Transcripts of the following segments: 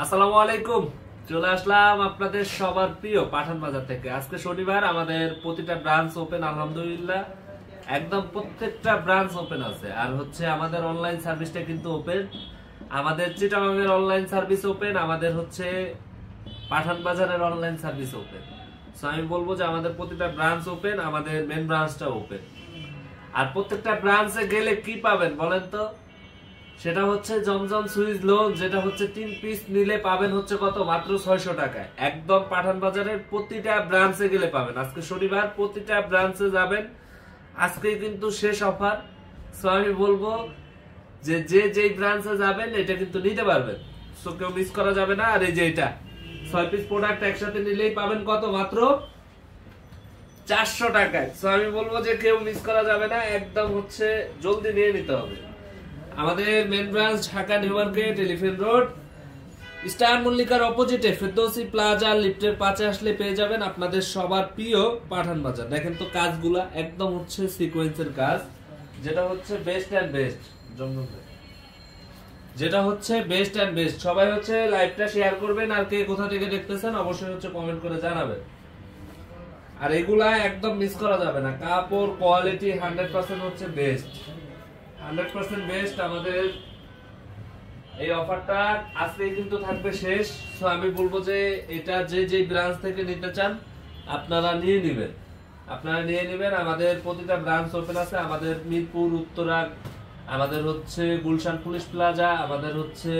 আসসালামু আলাইকুম। চলে আসলাম আপনাদের সবার প্রিয় পাঠান বাজার থেকে। আজকে শনিবার, আমাদের প্রতিটা ব্রাঞ্চ ওপেন আলহামদুলিল্লাহ। একদম প্রত্যেকটা ব্রাঞ্চ ওপেন আছে। আর হচ্ছে আমাদের অনলাইন সার্ভিসটা কিন্তু ওপেন। আমাদের চিটাগাংয়ের অনলাইন সার্ভিস ওপেন, আমাদের হচ্ছে পাঠান বাজারের অনলাইন সার্ভিস ওপেন। সো আমি বলবো যে আমাদের প্রতিটা ব্রাঞ্চ ওপেন, আমাদের মেন ব্রাঞ্চটা ওপেন। আর প্রত্যেকটা ব্রাঞ্চে গেলে কি পাবেন বলেন তো? সেটা হচ্ছে জমজম সুইচ লোন, যেটা হচ্ছে 3 পিস নিলে পাবেন হচ্ছে কত? মাত্র 600 টাকায়। একদম পাঠান বাজারের প্রতিটা ব্রাঞ্চে গেলে পাবেন। আজকে শনিবার, প্রতিটা ব্রাঞ্চে যাবেন। আজকে কিন্তু শেষ অফার। সো আমি বলবো যে যেই ব্রাঞ্চে যাবেন এটা কিন্তু নিতে পারবেন। সো কেউ মিস করা যাবে না। আর এই যে এটা 6 পিস প্রোডাক্ট একসাথে নিলেই পাবেন কত? মাত্র 400 টাকায়। সো আমি বলবো যে কেউ মিস করা যাবে না, একদম হচ্ছে জলদি নিয়ে নিতে হবে। আমাদের main branch Dhaka new market, elephant road, star মল্লিকার অপোজিটে ফেরদৌসি প্লাজা লিফটের 5-এ আসলে পেয়ে যাবেন আপনাদের সবার প্রিয় পাঠান বাজার। দেখেন তো কাজগুলা একদম হচ্ছে সিকোয়েন্সের কাজ, যেটা হচ্ছে বেস্ট এন্ড বেস্ট। যেটা হচ্ছে বেস্ট এন্ড বেস্ট। সবাই হচ্ছে লাইভটা শেয়ার করবেন, আর কে কোথা থেকে দেখতেছেন অবশ্যই হচ্ছে কমেন্ট করে জানাবেন। আর এগুলা একদম মিস করা যাবে না। কাপড় কোয়ালিটি 100% হচ্ছে বেস্ট, 100% বেস্ট। আমাদের এই অফারটা আজকে কিন্তু থাকবে শেষ। সো আমি বলবো যে এটা যে ব্রাঞ্চ থেকে নিতে চান আপনারা নিয়ে নেবেন, আমাদের প্রতিটা ব্রাঞ্চ ওপেন আছে। আমাদের মিরপুর, উত্তরা, আমাদের হচ্ছে গুলশান পুলিশ প্লাজা, আমাদের হচ্ছে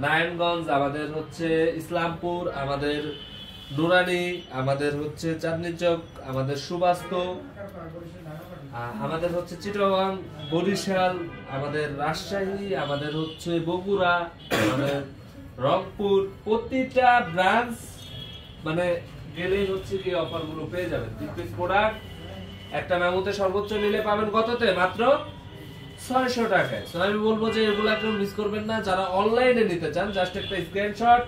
নারায়ণগঞ্জ, আমাদের হচ্ছে ইসলামপুর, আমাদের নুরানি, আমাদের হচ্ছে চাঁদনী চক, আমাদের সুবাস্ত, আমাদের হচ্ছে চিটাগাং, বরিশাল, আমাদের রাজশাহী, আমাদের হচ্ছে বগুড়া, আমাদের রংপুর। প্রতিটা ব্রাঞ্চ মানে গেলেই হচ্ছে কি অফার গুলো পেয়ে যাবেন। 3 পিস প্রোডাক্ট একটা মেমোতে সর্বোচ্চ নিলে পাবেন কততে? মাত্র 600 টাকায়। সো আমি বলবো যে এগুলা কেউ মিস করবেন না। যারা অনলাইনে নিতে চান জাস্ট একটা স্ক্রিনশট,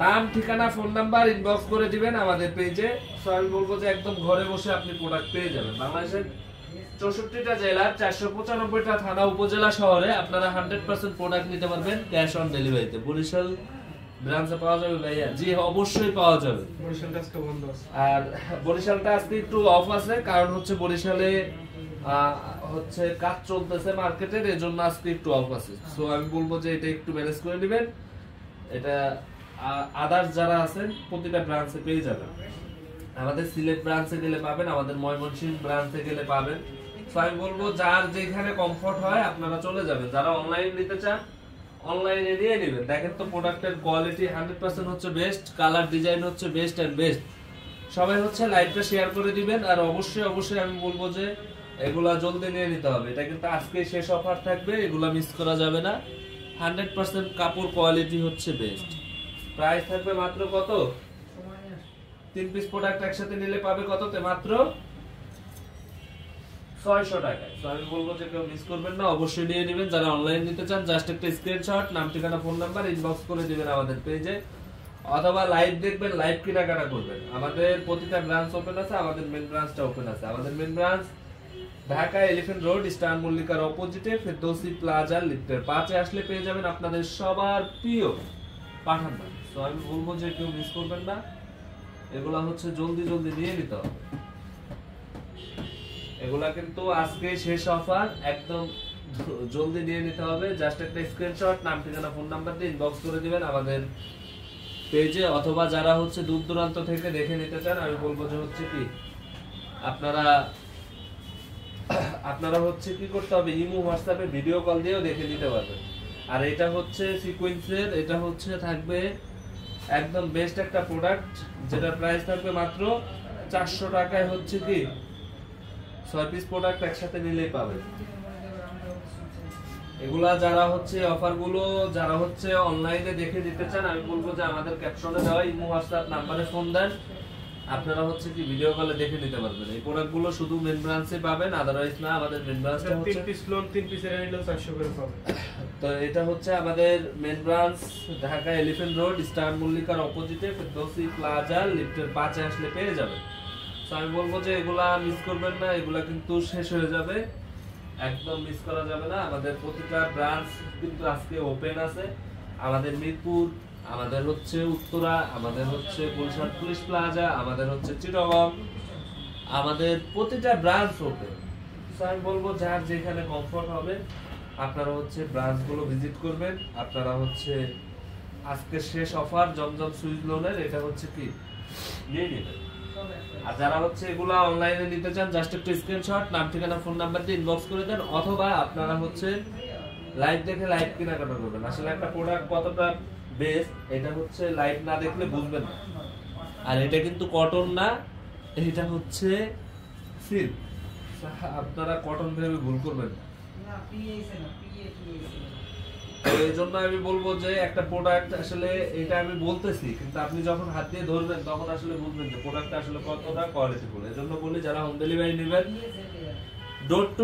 নাম, ঠিকানা, ফোন নাম্বার ইনবক্স করে দিবেন আমাদের পেজে। সো আমি বলবো যে একদম ঘরে বসে আপনি প্রোডাক্ট পেয়ে যাবেন। বাংলাদেশের 64টা জেলার 495টা থানা উপজেলা শহরে আপনারা 100% প্রোডাক্ট নিতে পারবেন ক্যাশ অন ডেলিভারিতে। বরিশাল ব্রাঞ্চে পাওয়া যাবে ভাইয়া? জি অবশ্যই পাওয়া যাবে। বরিশালটা আজকে বন্ধ আছে। আর বরিশালটা আজকে একটু অফ আছে, কারণ হচ্ছে বরিশালে হচ্ছে কাজ চলতেছে মার্কেটের, এজন্য আজকে একটু অফ আছে। সো আমি বলবো যে এটা একটু ম্যানেজ করে নেবেন। এটা আদার্স যারা আছেন প্রতিটা ব্রাঞ্চে পেয়ে যাবেন। আমাদের সিলেট ব্রাঞ্চে গেলে পাবেন, আমাদের ময়মনসিংহ ব্রাঞ্চে গেলে পাবেন। সো আমি বলবো যার যেখানে কমফর্ট হয় আপনারা চলে যাবেন। যারা অনলাইন নিতে চান অনলাইনে নিয়ে নেবেন। দেখেন তো প্রোডাক্টের কোয়ালিটি 100% হচ্ছে বেস্ট, কালার ডিজাইন হচ্ছে বেস্ট এন্ড বেস্ট। সবাই হচ্ছে লাইভটা শেয়ার করে দিবেন। আর অবশ্যই আমি বলবো যে এগুলা জলদি নিয়ে নিতে হবে। এটা কিন্তু আজকে শেষ অফার থাকবে, এগুলা মিস করা যাবে না। 100% কাপড় কোয়ালিটি হচ্ছে বেস্ট। প্রাইস থাকবে মাত্র কত? 3 পিস প্রোডাক্ট একসাথে নিলে পাবে কততে? মাত্র 600 টাকায়। তো আমি বলবো যে কেউ মিস করবেন না, অবশ্যই নিয়ে নেবেন। যারা অনলাইন নিতে চান জাস্ট একটা স্ক্রিনশট, নাম, ঠিকানা, ফোন নাম্বার ইনবক্স করে দিবেন আমাদের পেজে, অথবা লাইভ দেখবেন, লাইভ কেনাকাটা করবেন। আমাদের প্রতিটা ব্রাঞ্চ ওপেন আছে, আমাদের মেন ব্রাঞ্চটা ওপেন আছে। আমাদের main branch Dhaka elephant road, star মল্লিকার অপোজিটে ফেরদৌসি প্লাজা লিফটের 5-এ আসলে পেয়ে যাবেন আপনাদের সবার প্রিয় পাঠান বাজার। তো আমি বলবো যে কেউ মিস করবেন না, এগুলা হচ্ছে জলদি নিয়ে নিতে হবে। এগুলা কিন্তু আজকে শেষ অফার, একদম জলদি নিয়ে নিতে হবে। জাস্ট একটা স্ক্রিনশট, নাম, ঠিকানা, ফোন নাম্বার দিয়ে ইনবক্স করে দিবেন আমাদের পেজে। অথবা যারা হচ্ছে দূর দূরান্ত থেকে দেখে নিতে চান আমি বলবো যে হচ্ছে কি আপনারা হচ্ছে কি করতে হবে, ইমো, হোয়াটসঅ্যাপে ভিডিও কল দিয়েও দেখে নিতে পারবেন। আর এটা হচ্ছে সিকোয়েন্সের, এটা হচ্ছে থাকবে একদম বেস্ট একটা প্রোডাক্ট, যেটা প্রাইস থাকবে মাত্র 400 টাকায়। হচ্ছে কি 6 পিস প্রোডাক্ট একসাথে নিলেই পাবেন। এগুলা যারা হচ্ছে অফার গুলো যারা হচ্ছে অনলাইনে দেখে দিতে চান আমি বলবো যে আমাদের ক্যাপশনে দেওয়া ইমো, হোয়াটসঅ্যাপ নাম্বারে ফোন দেন, আপনারা হচ্ছে কি ভিডিও কলে দেখে নিতে পারবেন। এই প্রোডাক্টগুলো শুধু মেন ব্রাঞ্চে পাবেন, আদারওয়াইজ না। আমাদের মেন ব্রাঞ্চটা হচ্ছে 3 পিস লোন, 3 পিসের নিলেও 400 করে পাবেন। তো এটা হচ্ছে আমাদের main branch Dhaka elephant road, star মল্লিকার অপোজিটে ফেরদৌসি প্লাজা লিফটের 5-এ আসলে পেয়ে যাবেন। তো আমি বলবো যে এগুলা মিস করবেন না, এগুলা কিন্তু শেষ হয়ে যাবে। একদম মিস করা যাবে না। আমাদের প্রতিটা ব্রাঞ্চ কিন্তু আজকে ওপেন আছে। আমাদের মিরপুর, আমাদের হচ্ছে উত্তরা, আমাদের হচ্ছে বরিশাল পুলিশ প্লাজা, আমাদের হচ্ছে চিটাগং, আমাদের প্রতিটা ব্রাঞ্চ ওপেন। আমি বলবো যার যেখানে কমফর্ট হবে আপনারা হচ্ছে ব্রাঞ্চগুলো ভিজিট করবেন। আপনারা হচ্ছে আজকে শেষ অফার জমজম সুইচ লোনের, এটা হচ্ছে কি নিয়ে নেবেন। আর যারা হচ্ছে এগুলা অনলাইনে নিতে চান জাস্ট একটু স্ক্রিনশট, নাম ঠিকানা ফোন নাম্বার দিয়ে ইনবক্স করে দেন, অথবা আপনারা হচ্ছে লাইভ দেখে লাইভ কেনাকাটা করবেন। আসলে একটা প্রোডাক্ট কতটা বেস্ট এটা হচ্ছে লাইভ না দেখলে বুঝবেন না। আর এটা কিন্তু কটন না, এটা হচ্ছে সিল্ক। আপনারা কটন ভেবে ভুল করবেন না। এই জন্য আমি বলবো যে একটা প্রোডাক্ট আসলে এটা আমি বলতেছি, কিন্তু আপনি যখন হাত দিয়ে ধরবেন তখন আসলে বুঝবেন যে প্রোডাক্টটা আসলে কতটা কোয়ালিটিফুল। এই জন্য বলি যারা হোম ডেলিভারি নেবেন ডোর টু